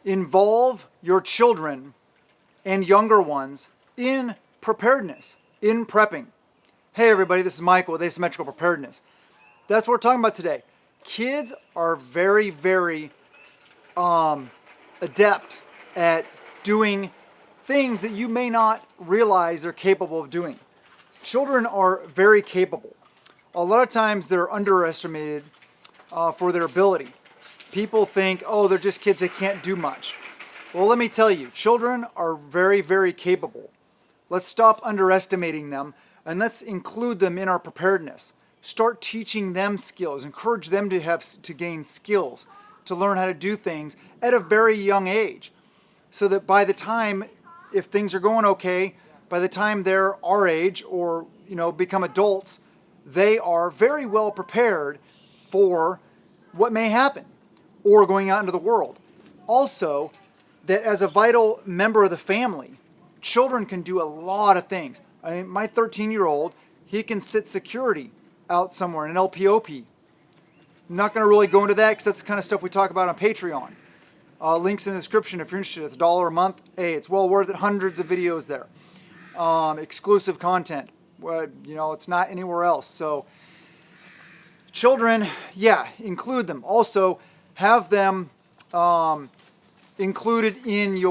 Involve your children and younger ones in preparedness, in prepping. Hey everybody, this is Michael with Asymmetrical Preparedness. That's what we're talking about today. Kids are very, very adept at doing things that you may not realize they're capable of doing. Children are very capable. A lot of times they're underestimated for their ability. People think, oh, they're just kids, they can't do much. Well, let me tell you, children are very, very capable. Let's stop underestimating them and let's include them in our preparedness. Start teaching them skills. Encourage them to gain skills, to learn how to do things at a very young age. So that by the time, if things are going okay, by the time they're our age or become adults, they are very well prepared for what may happen or going out into the world. Also, that as a vital member of the family, children can do a lot of things. I mean, my 13-year-old, he can sit security out somewhere in an LPOP. I'm not going to really go into that because that's the kind of stuff we talk about on Patreon. Links in the description if you're interested. It's $1 a month. Hey, it's well worth it. Hundreds of videos there. Exclusive content. It's not anywhere else. So children, yeah, include them. Also, have them included in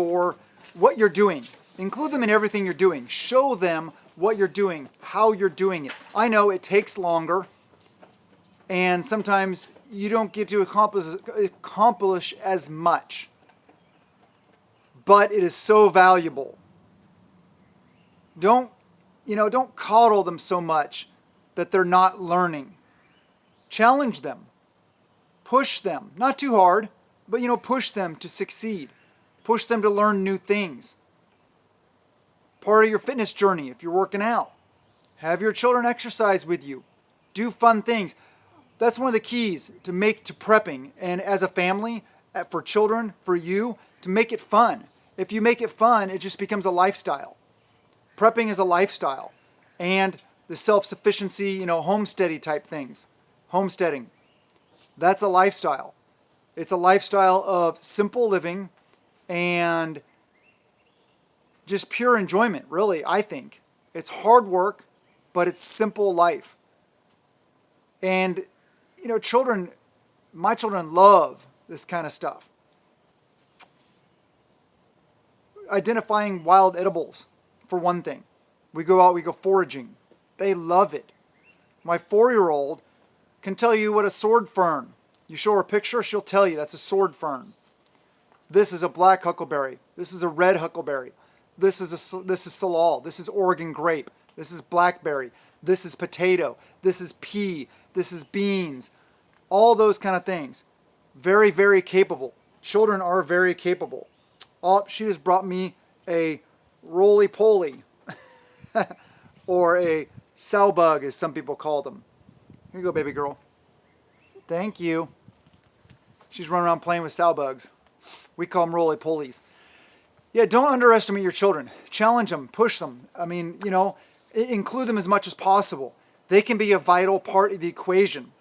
what you're doing. Include them in everything you're doing. Show them what you're doing, how you're doing it. I know it takes longer, and sometimes you don't get to accomplish as much, but it is so valuable. Don't coddle them so much that they're not learning. Challenge them. Push them. Not too hard, but push them to succeed. Push them to learn new things. Part of your fitness journey, if you're working out, have your children exercise with you. Do fun things. That's one of the keys to prepping. And as a family, for children, for you, to make it fun. If you make it fun, it just becomes a lifestyle. Prepping is a lifestyle. And the self-sufficiency, homesteading type things. Homesteading. That's a lifestyle. It's a lifestyle of simple living and just pure enjoyment, really, I think. It's hard work, but it's simple life. And, my children love this kind of stuff. Identifying wild edibles, for one thing. We go out, we go foraging. They love it. My 4-year-old can tell you what a sword fern. You show her a picture, she'll tell you that's a sword fern. This is a black huckleberry. This is a red huckleberry. This is salal. This is Oregon grape. This is blackberry. This is potato. This is pea. This is beans. All those kind of things. Very, very capable. Children are very capable. Oh, she just brought me a roly-poly. Or a sow bug, as some people call them. Here you go, baby girl. Thank you. She's running around playing with sow bugs. We call them roly-polies. Yeah, don't underestimate your children. Challenge them, push them. I mean, include them as much as possible. They can be a vital part of the equation.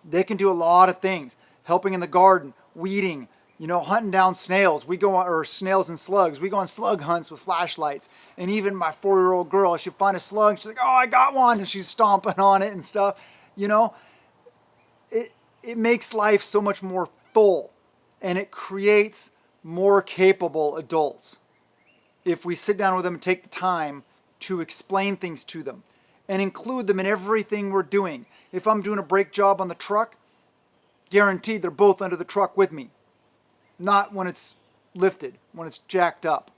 They can do a lot of things. Helping in the garden, weeding, hunting down snails. Or snails and slugs. We go on slug hunts with flashlights. And even my 4-year-old girl, she'll find a slug. She's like, oh, I got one. And she's stomping on it and stuff. It makes life so much more full. And it creates more capable adults if we sit down with them and take the time to explain things to them and include them in everything we're doing. If I'm doing a brake job on the truck, guaranteed they're both under the truck with me. Not when it's lifted, when it's jacked up.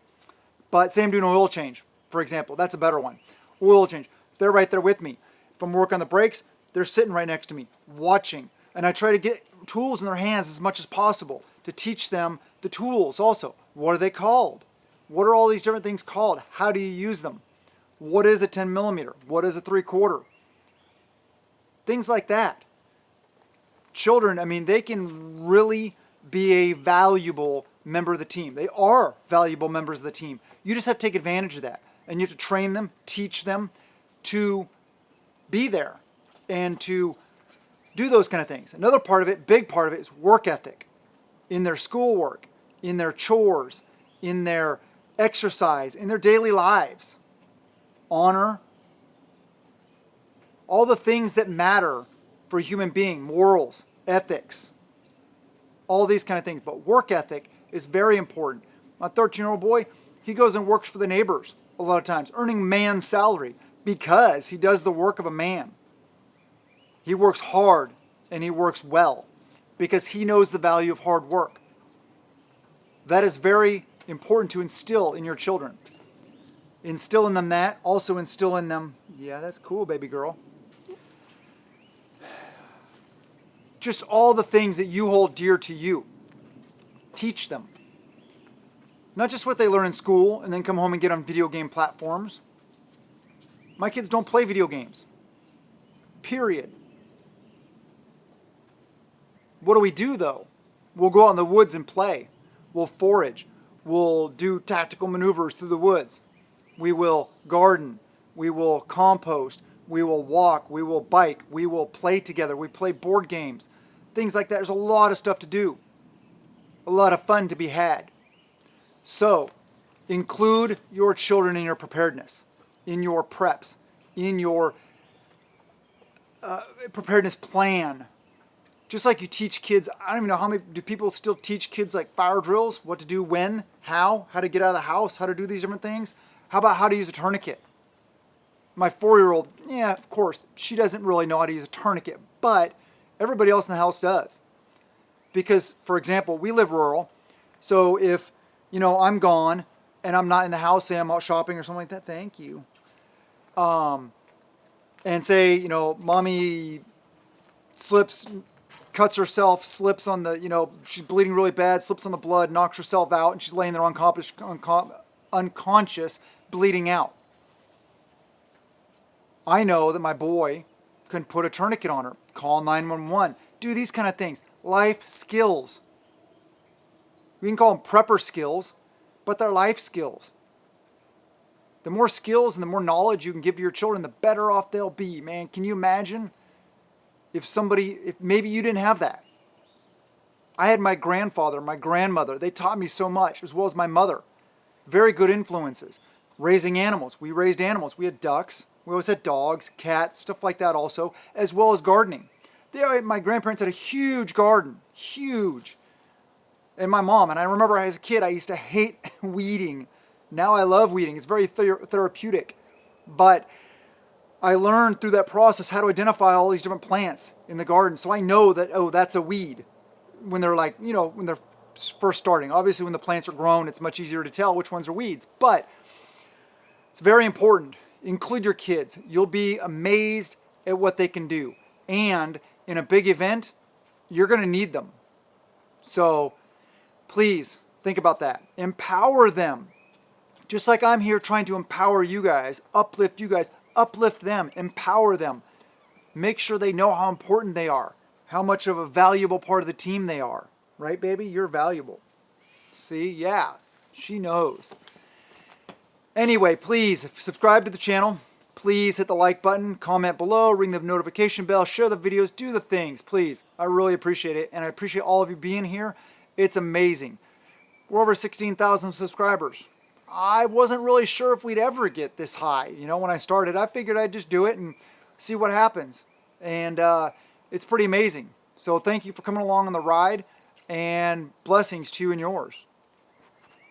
But say I'm doing an oil change, for example. That's a better one. Oil change. They're right there with me. If I'm working on the brakes, they're sitting right next to me, watching. And I try to get tools in their hands as much as possible to teach them the tools also. What are they called? What are all these different things called? How do you use them? What is a 10 millimeter? What is a 3/4? Things like that. Children, I mean, they can really be a valuable member of the team. They are valuable members of the team. You just have to take advantage of that. And you have to train them, teach them to be there and to do those kind of things. Another part of it, big part of it, is work ethic in their schoolwork, in their chores, in their exercise, in their daily lives. Honor, all the things that matter for a human being, morals, ethics, all these kind of things. But work ethic is very important. My 13-year-old boy, he goes and works for the neighbors a lot of times, earning man's salary because he does the work of a man. He works hard and he works well because he knows the value of hard work. That is very important to instill in your children. Instill in them that, also instill in them, yeah, that's cool, baby girl. Just all the things that you hold dear to you. Teach them. Not just what they learn in school and then come home and get on video game platforms. My kids don't play video games. Period. What do we do though? We'll go out in the woods and play. We'll forage. We'll do tactical maneuvers through the woods. We will garden. We will compost. We will walk. We will bike. We will play together. We play board games. Things like that. There's a lot of stuff to do. A lot of fun to be had. So, include your children in your preparedness, in your preps, in your preparedness plan. Just like you teach kids, I don't even know how many, do people still teach kids like fire drills, what to do when, how to get out of the house, how to do these different things? How about how to use a tourniquet? My 4-year-old, yeah, of course, she doesn't really know how to use a tourniquet, but everybody else in the house does. Because, for example, we live rural, so if, I'm gone and I'm not in the house, say I'm out shopping or something like that, thank you. And say, mommy slips, cuts herself, slips on the, she's bleeding really bad, slips on the blood, knocks herself out, and she's laying there unconscious, bleeding out. I know that my boy can put a tourniquet on her, call 911, do these kind of things. Life skills. We can call them prepper skills, but they're life skills. The more skills and the more knowledge you can give your children, the better off they'll be, man. Can you imagine if maybe you didn't have that? I had my grandfather, my grandmother. They taught me so much, as well as my mother. Very good influences. Raising animals. We raised animals. We had ducks. We always had dogs, cats, stuff like that also, as well as gardening. My grandparents had a huge garden. Huge. And my mom, and I remember as a kid, I used to hate weeding. Now I love weeding. It's very therapeutic. But I learned through that process how to identify all these different plants in the garden. So I know that, that's a weed. When they're when they're first starting. Obviously, when the plants are grown, it's much easier to tell which ones are weeds. But it's very important. Include your kids. You'll be amazed at what they can do. And in a big event, you're going to need them. So please think about that. Empower them. Just like I'm here trying to empower you guys, uplift them, empower them. Make sure they know how important they are, how much of a valuable part of the team they are. Right, baby? You're valuable. See? Yeah, she knows. Anyway, please subscribe to the channel. Please hit the like button, comment below, ring the notification bell, share the videos, do the things, please. I really appreciate it, and I appreciate all of you being here. It's amazing. We're over 16,000 subscribers. I wasn't really sure if we'd ever get this high. When I started, I figured I'd just do it and see what happens. And it's pretty amazing. So thank you for coming along on the ride, and blessings to you and yours.